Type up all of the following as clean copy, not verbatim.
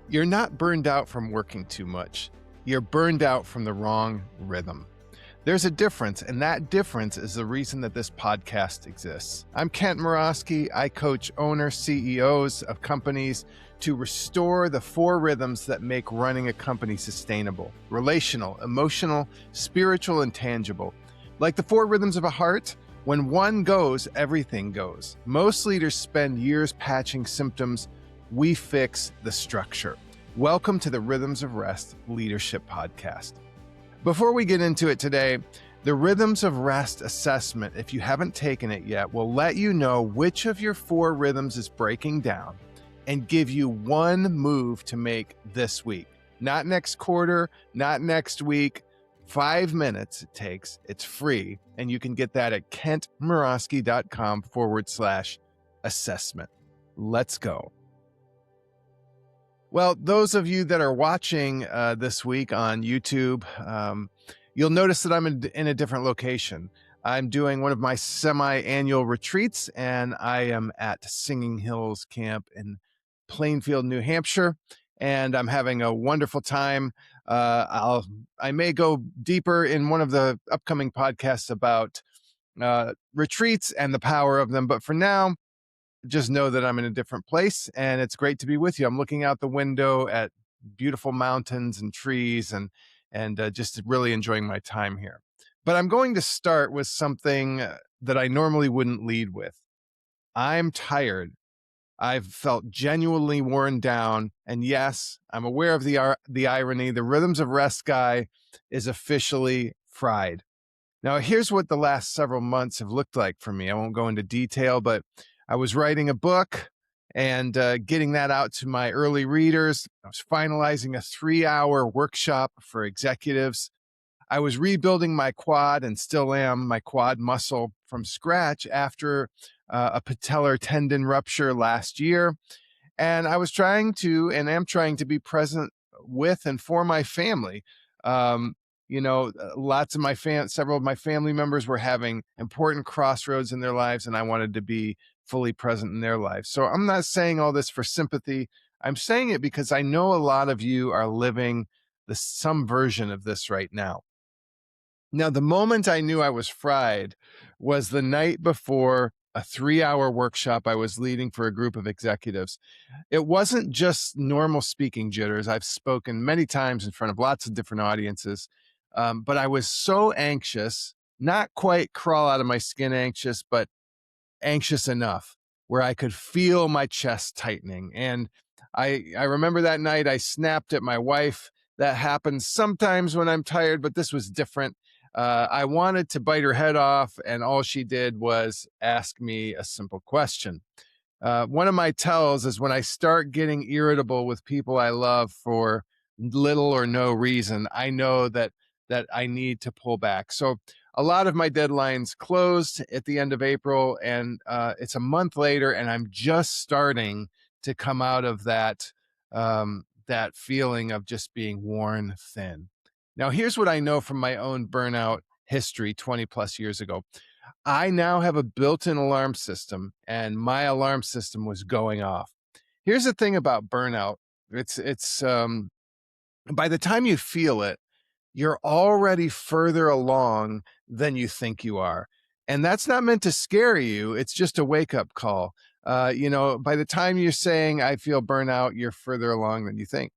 You're not burned out from working too much. You're burned out from the wrong rhythm. There's a difference, and that difference is the reason that this podcast exists. I'm Kent Morosky. I coach owners, CEOs of companies to restore the four rhythms that make running a company sustainable: relational, emotional, spiritual, and tangible. Like the four rhythms of a heart, when one goes, everything goes. Most leaders spend years patching symptoms. We fix the structure. Welcome to the Rhythms of Rest Leadership Podcast. Before we get into it today, the Rhythms of Rest assessment, if you haven't taken it yet, will let you know which of your four rhythms is breaking down and give you one move to make this week. Not next quarter, not next week. 5 minutes it takes. It's free. And you can get that at kentmorosky.com/assessment. Let's go. Well, those of you that are watching this week on YouTube, you'll notice that I'm in a different location. I'm doing one of my semi-annual retreats, and I am at Singing Hills Camp in Plainfield, New Hampshire, and I'm having a wonderful time. I may go deeper in one of the upcoming podcasts about retreats and the power of them, but for now, just know that I'm in a different place, and it's great to be with you. I'm looking out the window at beautiful mountains and trees, and just really enjoying my time here. But I'm going to start with something that I normally wouldn't lead with. I'm tired. I've felt genuinely worn down, and yes, I'm aware of the irony. The Rhythms of Rest guy is officially fried. Now, here's what the last several months have looked like for me. I won't go into detail, but I was writing a book and getting that out to my early readers. I was finalizing a 3-hour workshop for executives. I was rebuilding my quad, and still am, my quad muscle from scratch after a patellar tendon rupture last year. And I was trying to, and am trying to, be present with and for my family. Lots of several of my family members were having important crossroads in their lives, and I wanted to be fully present in their lives. So I'm not saying all this for sympathy. I'm saying it because I know a lot of you are living some version of this right now. Now, the moment I knew I was fried was the night before a 3-hour workshop I was leading for a group of executives. It wasn't just normal speaking jitters. I've spoken many times in front of lots of different audiences, but I was so anxious, not quite crawl out of my skin anxious, but anxious enough where I could feel my chest tightening. And I remember that night I snapped at my wife. That happens sometimes when I'm tired, but this was different. I wanted to bite her head off, and all she did was ask me a simple question. One of my tells is when I start getting irritable with people I love for little or no reason, I know that I need to pull back. So a lot of my deadlines closed at the end of April, and it's a month later, and I'm just starting to come out of that feeling of just being worn thin. Now, here's what I know from my own burnout history 20 plus years ago. I now have a built-in alarm system, and my alarm system was going off. Here's the thing about burnout. It's by the time you feel it, you're already further along than you think you are. And that's not meant to scare you. It's just a wake-up call. By the time you're saying, I feel burnout, you're further along than you think.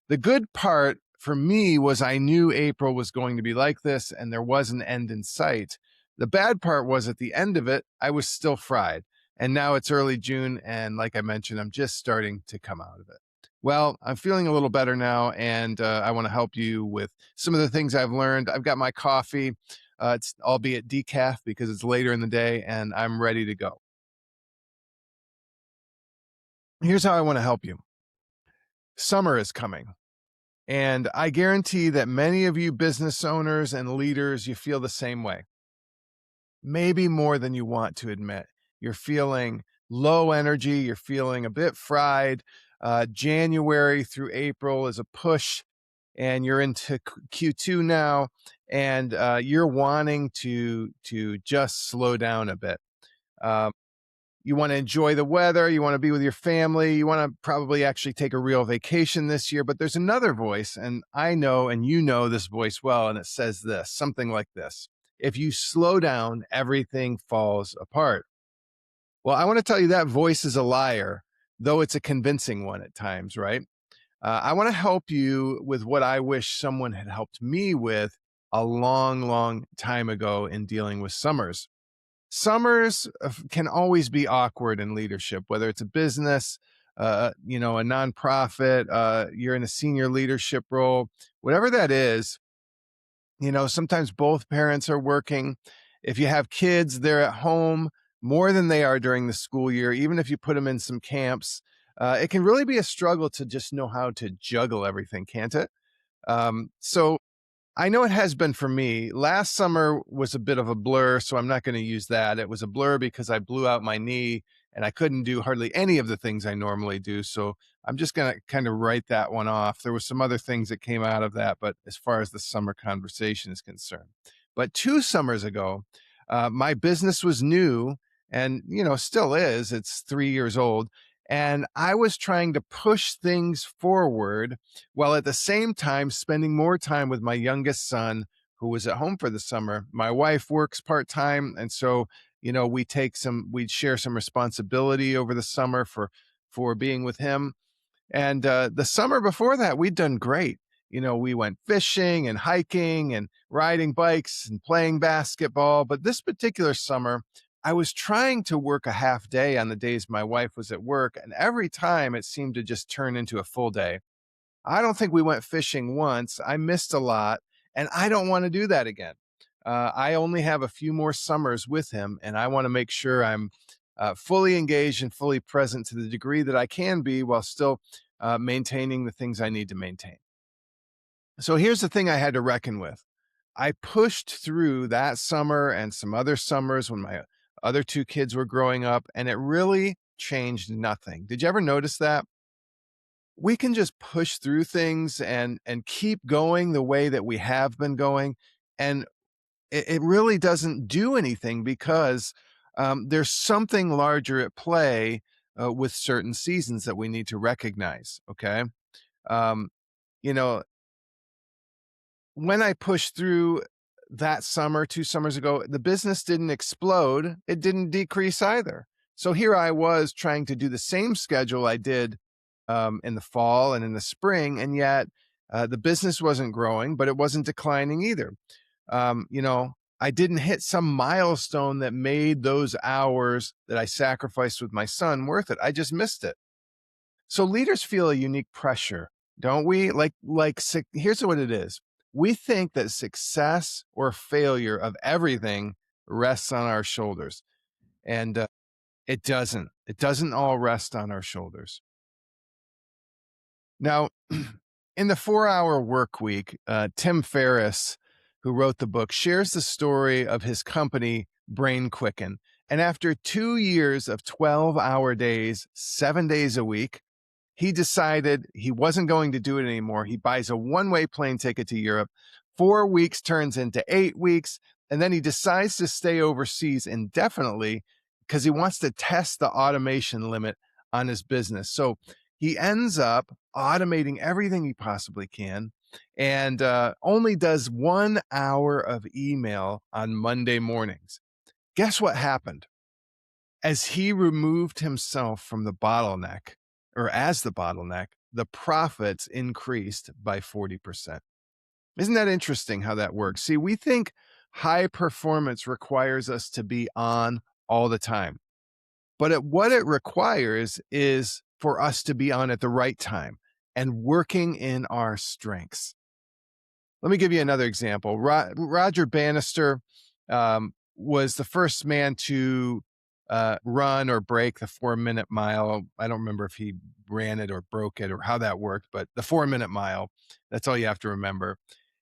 The good part for me was I knew April was going to be like this, and there was an end in sight. The bad part was at the end of it, I was still fried. And now it's early June, and like I mentioned, I'm just starting to come out of it. Well, I'm feeling a little better now, and I want to help you with some of the things I've learned. I've got my coffee. It's albeit decaf because it's later in the day, and I'm ready to go. Here's how I want to help you. Summer is coming, and I guarantee that many of you business owners and leaders, you feel the same way. Maybe more than you want to admit. You're feeling low energy. You're feeling a bit fried. January through April is a push, and you're into Q2 now, and you're wanting to just slow down a bit. You want to enjoy the weather, you want to be with your family, you want to probably actually take a real vacation this year. But there's another voice, and I know, and you know this voice well, and it says this, something like this: if you slow down, everything falls apart. Well, I want to tell you that voice is a liar, though it's a convincing one at times, right? I want to help you with what I wish someone had helped me with a long, long time ago in dealing with summers. Summers can always be awkward in leadership, whether it's a business, a nonprofit, you're in a senior leadership role, whatever that is. Sometimes both parents are working. If you have kids, they're at home more than they are during the school year, even if you put them in some camps. It can really be a struggle to just know how to juggle everything, can't it? So I know it has been for me. Last summer was a bit of a blur, so I'm not going to use that. It was a blur because I blew out my knee and I couldn't do hardly any of the things I normally do. So I'm just going to kind of write that one off. There were some other things that came out of that, but as far as the summer conversation is concerned. But 2 summers ago, my business was new and, still is. It's 3 years old. And I was trying to push things forward while at the same time spending more time with my youngest son, who was at home for the summer. My wife works part-time, and so we share some responsibility over the summer for being with him. And the summer before that, we'd done great. We went fishing and hiking and riding bikes and playing basketball. But this particular summer, I was trying to work a half day on the days my wife was at work, and every time it seemed to just turn into a full day. I don't think we went fishing once. I missed a lot, and I don't want to do that again. I only have a few more summers with him, and I want to make sure I'm fully engaged and fully present to the degree that I can be while still maintaining the things I need to maintain. So here's the thing I had to reckon with. I pushed through that summer and some other summers when my other two kids were growing up, and it really changed nothing. Did you ever notice that? We can just push through things and keep going the way that we have been going, and it really doesn't do anything because there's something larger at play with certain seasons that we need to recognize. Okay. um, you know when I pushed through that summer 2 summers ago, the business didn't explode, it didn't decrease either. So here I was trying to do the same schedule I did in the fall and in the spring, and yet the business wasn't growing, but it wasn't declining either. I didn't hit some milestone that made those hours that I sacrificed with my son worth it. I just missed it. So leaders feel a unique pressure, don't we? Here's what it is. We think that success or failure of everything rests on our shoulders, and it doesn't. It doesn't all rest on our shoulders. Now, in the 4 Hour Work Week, Tim Ferriss, who wrote the book, shares the story of his company, Brain Quicken. And after 2 years of 12-hour days, 7 days a week, he decided he wasn't going to do it anymore. He buys a one-way plane ticket to Europe. 4 weeks turns into 8 weeks. And then he decides to stay overseas indefinitely because he wants to test the automation limit on his business. So he ends up automating everything he possibly can and only does 1 hour of email on Monday mornings. Guess what happened? As he removed himself from the bottleneck, or as the bottleneck, the profits increased by 40%. Isn't that interesting how that works? See, we think high performance requires us to be on all the time, but what it requires is for us to be on at the right time and working in our strengths. Let me give you another example. Roger Bannister was the first man to run or break the 4 minute mile. I don't remember if he ran it or broke it or how that worked, but the 4 minute mile, that's all you have to remember.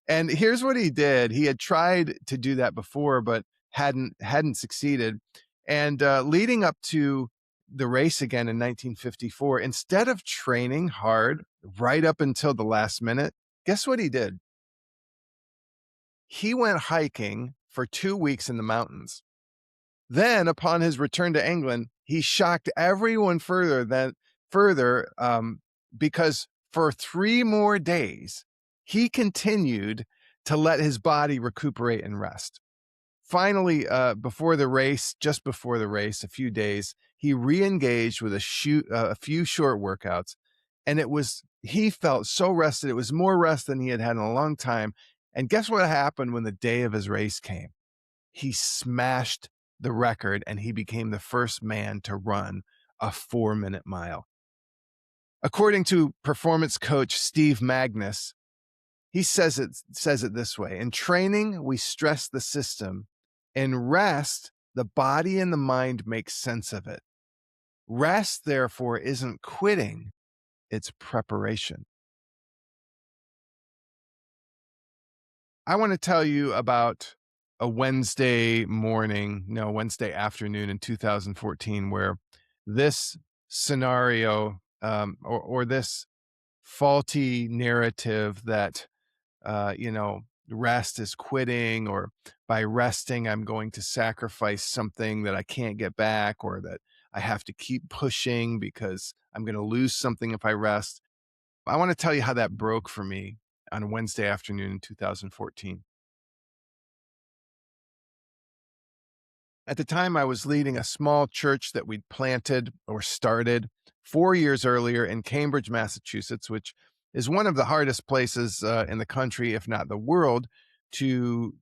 And here's what he did. He had tried to do that before, but hadn't succeeded. And leading up to the race again in 1954, instead of training hard right up until the last minute, guess what he did? He went hiking for 2 weeks in the mountains. Then, upon his return to England, he shocked everyone further because for 3 more days he continued to let his body recuperate and rest. Finally, just before the race, a few days, he re-engaged with a few short workouts, and he felt so rested. It was more rest than he had had in a long time. And guess what happened when the day of his race came? He smashed the record and he became the first man to run a 4-minute mile. According to performance coach Steve Magnus, he says it this way: in training, we stress the system. In rest, the body and the mind make sense of it. Rest, therefore, isn't quitting, it's preparation. I want to tell you about a Wednesday afternoon in 2014 where this scenario, or this faulty narrative that rest is quitting, or by resting, I'm going to sacrifice something that I can't get back, or that I have to keep pushing because I'm going to lose something if I rest. I want to tell you how that broke for me on a Wednesday afternoon in 2014. At the time, I was leading a small church that we'd planted or started 4 years earlier in Cambridge, Massachusetts, which is one of the hardest places in the country, if not the world, to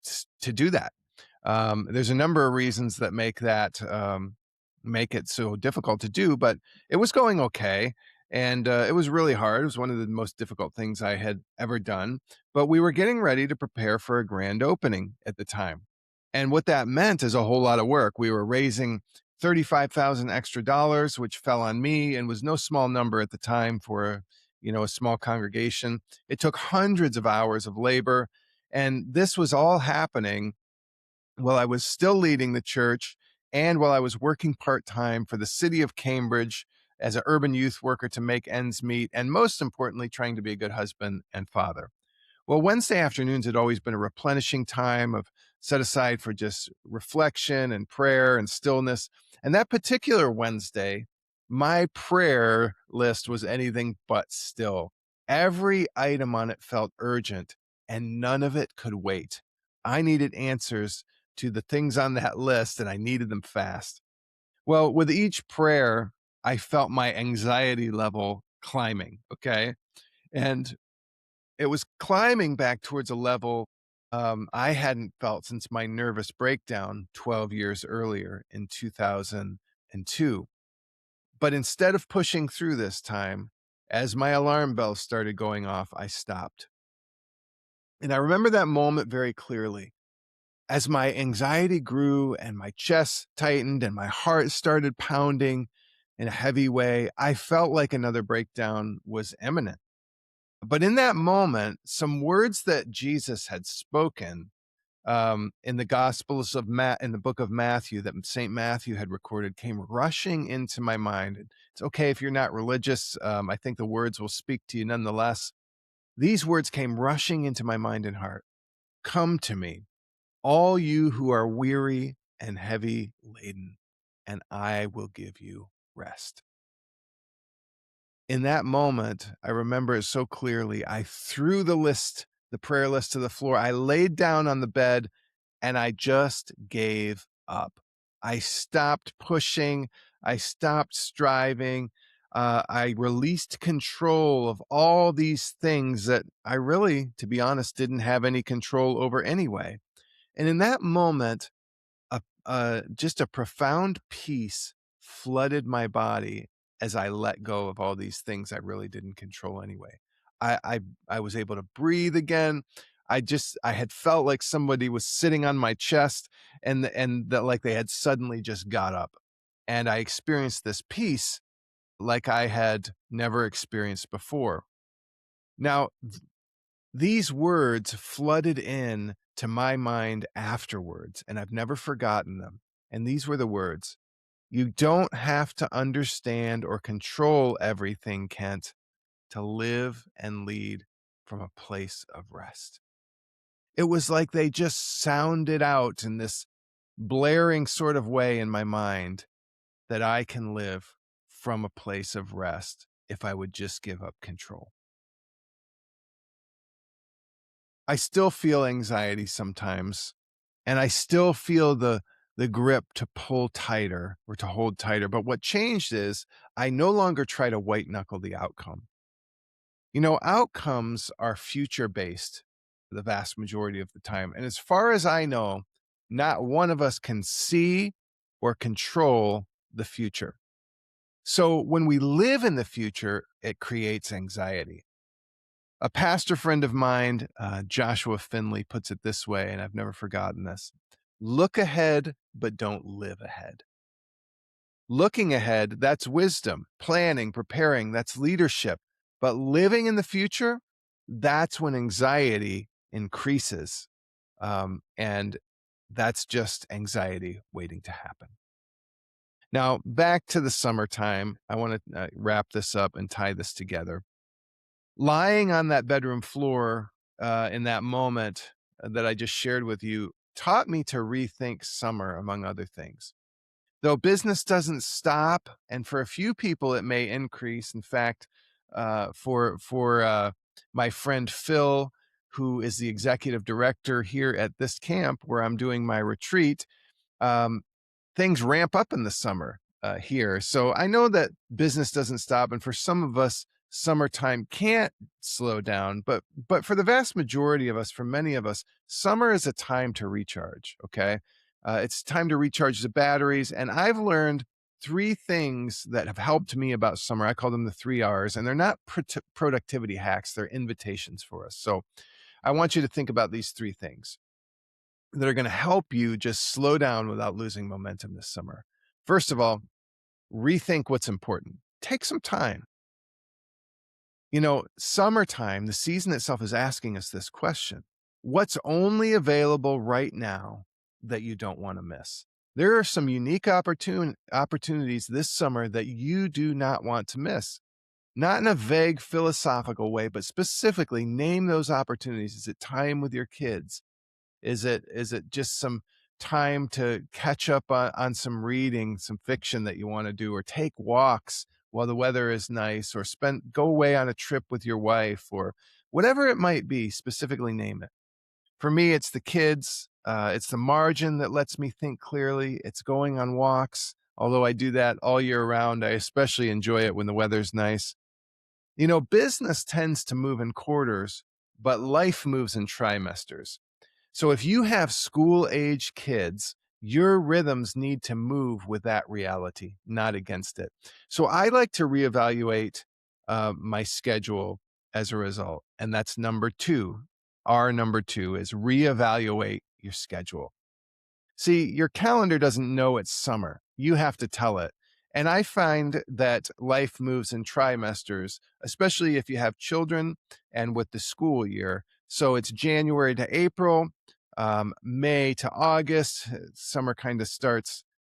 to do that. There's a number of reasons that make it so difficult to do, but it was going okay, and it was really hard. It was one of the most difficult things I had ever done, but we were getting ready to prepare for a grand opening at the time. And what that meant is a whole lot of work. We were raising 35,000 extra dollars, which fell on me and was no small number at the time for a small congregation. It took hundreds of hours of labor, and this was all happening while I was still leading the church and while I was working part-time for the city of Cambridge as an urban youth worker to make ends meet, and most importantly, trying to be a good husband and father. Well, Wednesday afternoons had always been a replenishing time of set aside for just reflection and prayer and stillness. And that particular Wednesday, my prayer list was anything but still. Every item on it felt urgent, and none of it could wait. I needed answers to the things on that list, and I needed them fast. Well, with each prayer, I felt my anxiety level climbing. Okay. And it was climbing back towards a level I hadn't felt since my nervous breakdown 12 years earlier in 2002. But instead of pushing through this time, as my alarm bells started going off, I stopped. And I remember that moment very clearly. As my anxiety grew and my chest tightened and my heart started pounding in a heavy way, I felt like another breakdown was imminent. But in that moment, some words that Jesus had spoken in the Gospels of in the book of Matthew, that Saint Matthew had recorded, came rushing into my mind. It's okay if you're not religious. I think the words will speak to you nonetheless. These words came rushing into my mind and heart. Come to me, all you who are weary and heavy laden, and I will give you rest. In that moment, I remember it so clearly. I threw the prayer list to the floor. I laid down on the bed and I just gave up. I stopped pushing. I stopped striving. I released control of all these things that I really, to be honest, didn't have any control over anyway. And in that moment, just a profound peace flooded my body as I let go of all these things I really didn't control anyway. I was able to breathe again. I had felt like somebody was sitting on my chest, and that like they had suddenly just got up. And I experienced this peace like I had never experienced before. Now, these words flooded in to my mind afterwards, and I've never forgotten them. And these were the words: you don't have to understand or control everything, Kent, to live and lead from a place of rest. It was like they just sounded out in this blaring sort of way in my mind that I can live from a place of rest if I would just give up control. I still feel anxiety sometimes, and I still feel the grip to pull tighter or to hold tighter. But what changed is I no longer try to white knuckle the outcome. Outcomes are future based the vast majority of the time. And as far as I know, not one of us can see or control the future. So when we live in the future, it creates anxiety. A pastor friend of mine, Joshua Finley, puts it this way, and I've never forgotten this: look ahead, but don't live ahead. Looking ahead, that's wisdom, planning, preparing, that's leadership. But living in the future, that's when anxiety increases. And that's just anxiety waiting to happen. Now, back to the summertime. I want to wrap this up and tie this together. Lying on that bedroom floor in that moment that I just shared with you taught me to rethink summer, among other things. Though business doesn't stop, and for a few people it may increase. In fact, for my friend Phil, who is the executive director here at this camp where I'm doing my retreat, um, things ramp up in the summer here. So I know that business doesn't stop, and for some of us, summertime can't slow down. But for the vast majority of us, for many of us, summer is a time to recharge. Okay, it's time to recharge the batteries, and I've learned three things that have helped me about summer. I call them the 3 R's, and they're not productivity hacks; they're invitations for us. So I want you to think about these three things that are going to help you just slow down without losing momentum this summer. First of all, rethink what's important. Take some time. Summertime, the season itself is asking us this question: what's only available right now that you don't want to miss? There are some unique opportunities this summer that you do not want to miss. Not in a vague philosophical way, but specifically name those opportunities. Is it time with your kids? Is it just some time to catch up on some reading, some fiction that you want to do, or take walks while the weather is nice, or go away on a trip with your wife, or whatever it might be? Specifically name it. For me, it's the kids. It's the margin that lets me think clearly. It's going on walks. Although I do that all year round, I especially enjoy it when the weather's nice. Business tends to move in quarters, but life moves in trimesters. So if you have school age kids, your rhythms need to move with that reality, not against it. So I like to reevaluate my schedule as a result. And that's number two. Our number two is reevaluate your schedule. See, your calendar doesn't know it's summer. You have to tell it. And I find that life moves in trimesters, especially if you have children and with the school year. So it's January to April, May to August. Summer kind of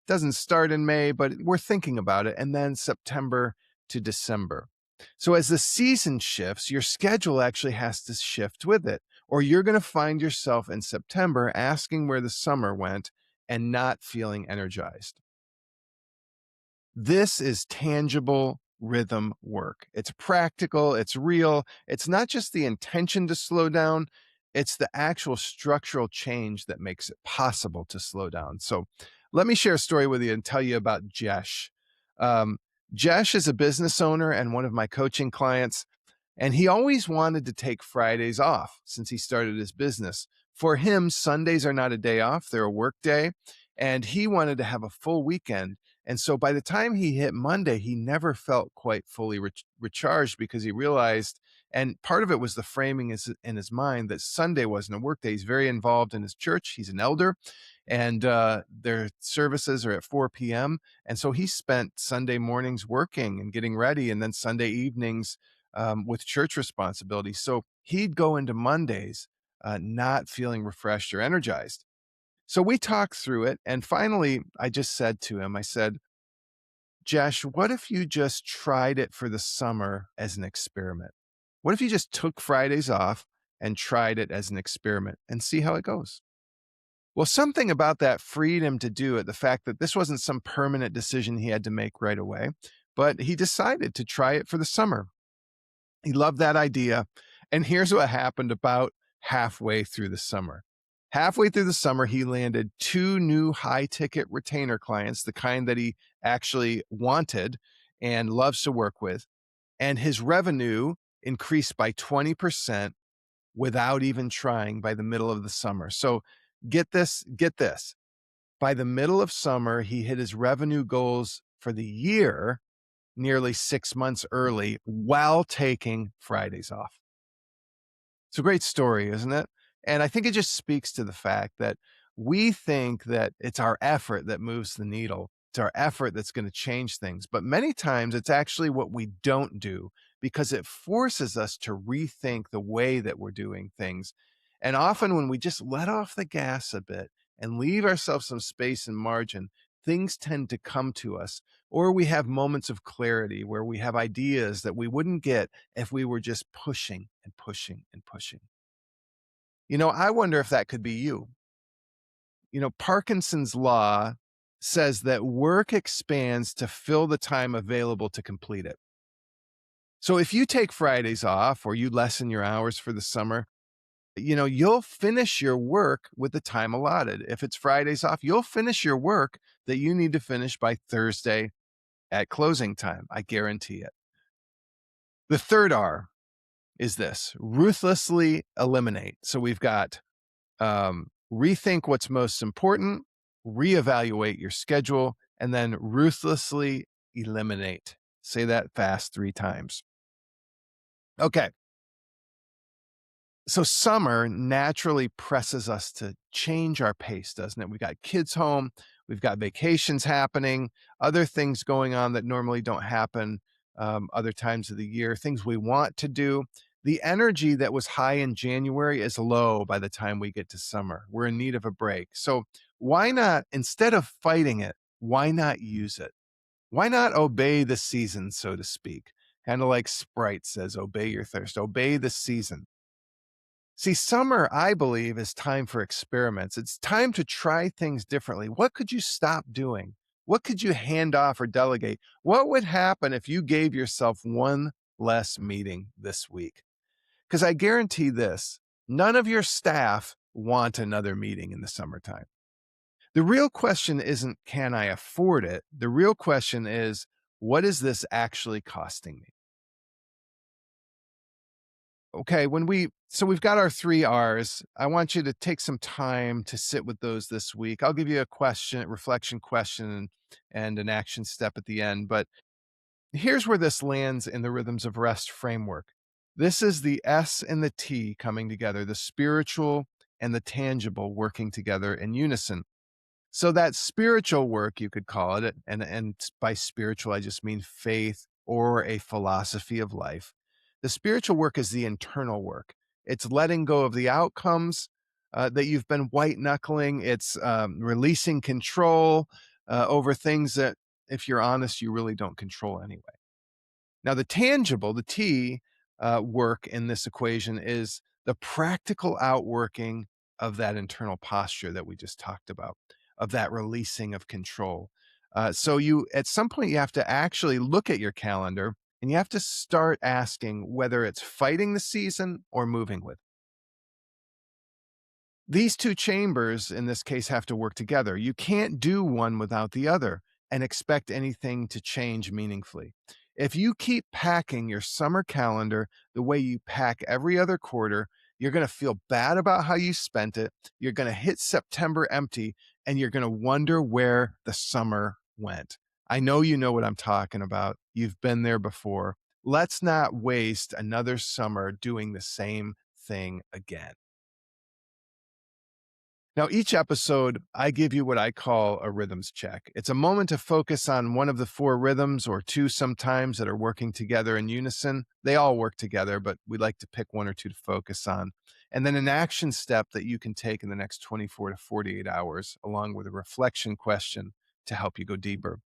doesn't start in May, but we're thinking about it. And then September to December. So as the season shifts, your schedule actually has to shift with it, or you're going to find yourself in September asking where the summer went and not feeling energized. This is tangible rhythm work. It's practical, it's real. It's not just the intention to slow down, it's the actual structural change that makes it possible to slow down. So let me share a story with you and tell you about Jesh. Um, Jesh is a business owner and one of my coaching clients. And he always wanted to take Fridays off since he started his business. For him, Sundays are not a day off, they're a work day. And he wanted to have a full weekend. And so by the time he hit Monday, he never felt quite fully recharged, because he realized, and part of it was the framing in his mind, that Sunday wasn't a work day. He's very involved in his church. He's an elder, and their services are at 4 p.m. And so he spent Sunday mornings working and getting ready, and then Sunday evenings with church responsibilities. So he'd go into Mondays not feeling refreshed or energized. So we talked through it. And finally, I just said to him, I said, Jesh, what if you just tried it for the summer as an experiment? What if you just took Fridays off and tried it as an experiment and see how it goes? Well, something about that freed him to do it, the fact that this wasn't some permanent decision he had to make right away, but he decided to try it for the summer. He loved that idea. And here's what happened about halfway through the summer. Halfway through the summer, he landed two new high ticket retainer clients, the kind that he actually wanted and loves to work with. And his revenue increased by 20% without even trying by the middle of the summer. So get this. By the middle of summer, he hit his revenue goals for the year nearly 6 months early while taking Fridays off. It's a great story, isn't it? And I think it just speaks to the fact that we think that it's our effort that moves the needle. It's our effort that's going to change things. But many times it's actually what we don't do because it forces us to rethink the way that we're doing things. And often when we just let off the gas a bit and leave ourselves some space and margin, things tend to come to us. Or we have moments of clarity where we have ideas that we wouldn't get if we were just pushing and pushing and pushing. I wonder if that could be you. Parkinson's law says that work expands to fill the time available to complete it. So if you take Fridays off or you lessen your hours for the summer, you'll finish your work with the time allotted. If it's Fridays off, you'll finish your work that you need to finish by Thursday at closing time. I guarantee it. The third R is this: ruthlessly eliminate. So we've got rethink what's most important, reevaluate your schedule, and then ruthlessly eliminate. Say that fast 3 times. Okay. So summer naturally presses us to change our pace, doesn't it? We've got kids home, we've got vacations happening, other things going on that normally don't happen other times of the year, things we want to do. The energy that was high in January is low by the time we get to summer. We're in need of a break. So why not, instead of fighting it, why not use it? Why not obey the season, so to speak? Kind of like Sprite says, obey your thirst, obey the season. See, summer, I believe, is time for experiments. It's time to try things differently. What could you stop doing? What could you hand off or delegate? What would happen if you gave yourself one less meeting this week? Because I guarantee this, none of your staff want another meeting in the summertime. The real question isn't, can I afford it? The real question is, what is this actually costing me? Okay, so we've got our 3 R's. I want you to take some time to sit with those this week. I'll give you a reflection question, and an action step at the end. But here's where this lands in the Rhythms of Rest framework. This is the S and the T coming together, the spiritual and the tangible working together in unison. So that spiritual work, you could call it, and by spiritual, I just mean faith or a philosophy of life. The spiritual work is the internal work. It's letting go of the outcomes that you've been white knuckling. It's releasing control over things that, if you're honest, you really don't control anyway. Now, the tangible, the T work in this equation is the practical outworking of that internal posture that we just talked about, of that releasing of control. So at some point, you have to actually look at your calendar and you have to start asking whether it's fighting the season or moving with. These two chambers, in this case, have to work together. You can't do one without the other and expect anything to change meaningfully. If you keep packing your summer calendar the way you pack every other quarter, you're going to feel bad about how you spent it. You're going to hit September empty, and you're going to wonder where the summer went. I know you know what I'm talking about. You've been there before. Let's not waste another summer doing the same thing again. Now, each episode, I give you what I call a rhythms check. It's a moment to focus on one of the 4 rhythms, or 2 sometimes, that are working together in unison. They all work together, but we like to pick 1 or 2 to focus on. And then an action step that you can take in the next 24 to 48 hours, along with a reflection question to help you go deeper.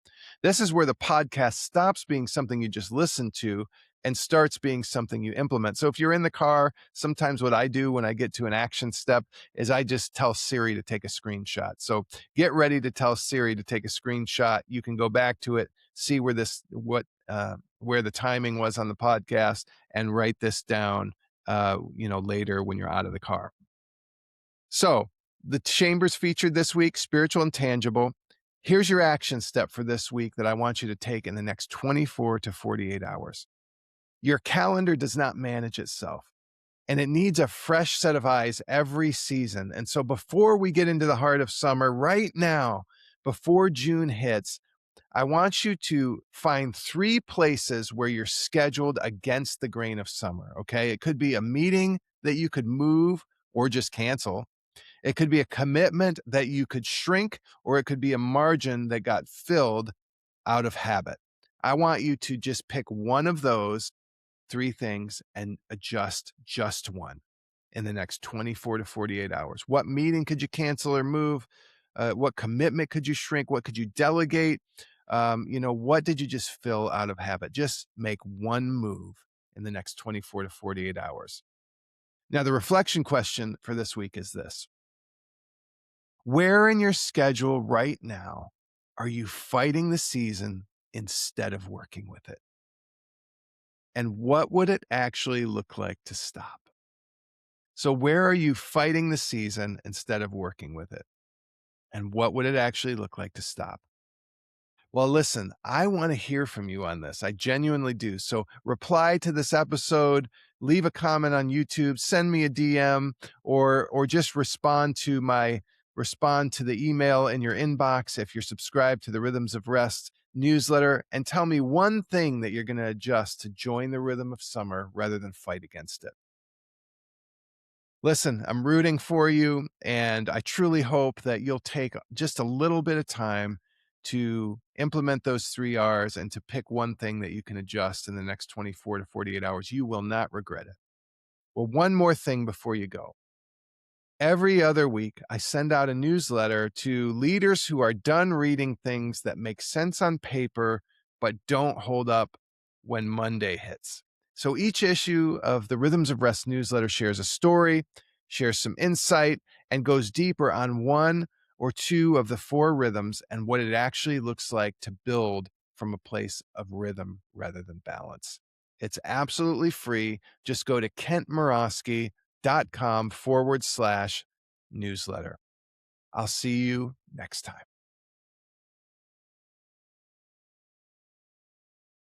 This is where the podcast stops being something you just listen to and starts being something you implement. So if you're in the car, sometimes what I do when I get to an action step is I just tell Siri to take a screenshot. So get ready to tell Siri to take a screenshot. You can go back to it, see where the timing was on the podcast, and write this down later when you're out of the car. So the chambers featured this week, spiritual and tangible. Here's your action step for this week that I want you to take in the next 24 to 48 hours. Your calendar does not manage itself, and it needs a fresh set of eyes every season. And so before we get into the heart of summer, right now, before June hits, I want you to find 3 places where you're scheduled against the grain of summer, okay? It could be a meeting that you could move or just cancel. It could be a commitment that you could shrink, or it could be a margin that got filled out of habit. I want you to just pick one of those 3 things and adjust just one in the next 24 to 48 hours. What meeting could you cancel or move? What commitment could you shrink? What could you delegate? What did you just fill out of habit? Just make one move in the next 24 to 48 hours. Now, the reflection question for this week is this: where in your schedule right now are you fighting the season instead of working with it? And what would it actually look like to stop? So, where are you fighting the season instead of working with it? And what would it actually look like to stop? Well, listen, I want to hear from you on this. I genuinely do. So reply to this episode, leave a comment on YouTube, send me a DM, or just respond to the email in your inbox if you're subscribed to the Rhythms of Rest newsletter, and tell me one thing that you're going to adjust to join the rhythm of summer rather than fight against it. Listen, I'm rooting for you, and I truly hope that you'll take just a little bit of time to implement those 3 R's and to pick one thing that you can adjust in the next 24 to 48 hours. You will not regret it. Well, one more thing before you go. Every other week, I send out a newsletter to leaders who are done reading things that make sense on paper, but don't hold up when Monday hits. So each issue of the Rhythms of Rest newsletter shares a story, shares some insight, and goes deeper on one or two of the 4 rhythms and what it actually looks like to build from a place of rhythm rather than balance. It's absolutely free. Just go to kentmorosky.com/newsletter. I'll see you next time.